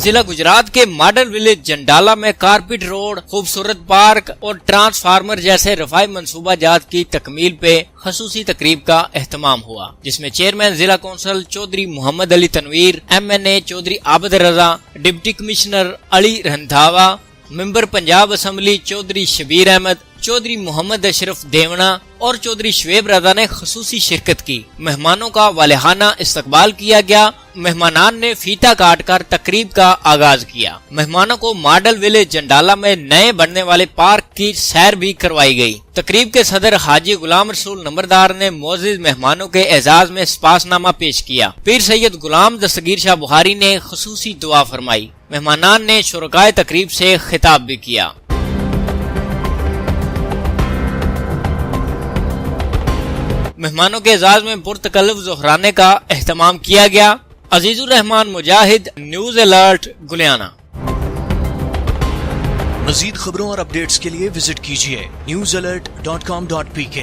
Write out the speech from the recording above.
ضلع گجرات کے model village جنڈالا میں کارپیٹ روڈ، خوبصورت پارک اور ٹرانسفارمر جیسے رفاہی منصوبہ جات کی تکمیل پہ خصوصی تقریب کا اہتمام ہوا، جس میں چیئرمین ضلع کونسل چودھری محمد علی تنویر، MNA چودھری عابد رضا، ڈپٹی کمشنر علی رندھاوا، ممبر پنجاب اسمبلی چودھری شبیر احمد، چودھری محمد اشرف دیونا اور چودھری شعیب رضا نے خصوصی شرکت کی۔ مہمانوں کا والہانہ استقبال کیا گیا۔ مہمانان نے فیتا کاٹ کر تقریب کا آغاز کیا۔ مہمانوں کو ماڈل ولیج جنڈالا میں نئے بننے والے پارک کی سیر بھی کروائی گئی۔ تقریب کے صدر حاجی غلام رسول نمبردار نے معزز مہمانوں کے اعزاز میں سپاس نامہ پیش کیا۔ پیر سید غلام دستگیر شاہ بخاری نے خصوصی دعا فرمائی۔ مہمانان نے شرکائے تقریب سے خطاب بھی کیا۔ مہمانوں کے اعزاز میں پرتکلف ظہرانے کا اہتمام کیا گیا۔ عزیز الرحمان مجاہد، نیوز الرٹ، گلیانہ۔ مزید خبروں اور اپڈیٹس کے لیے وزٹ کیجیے newsalert.com.pk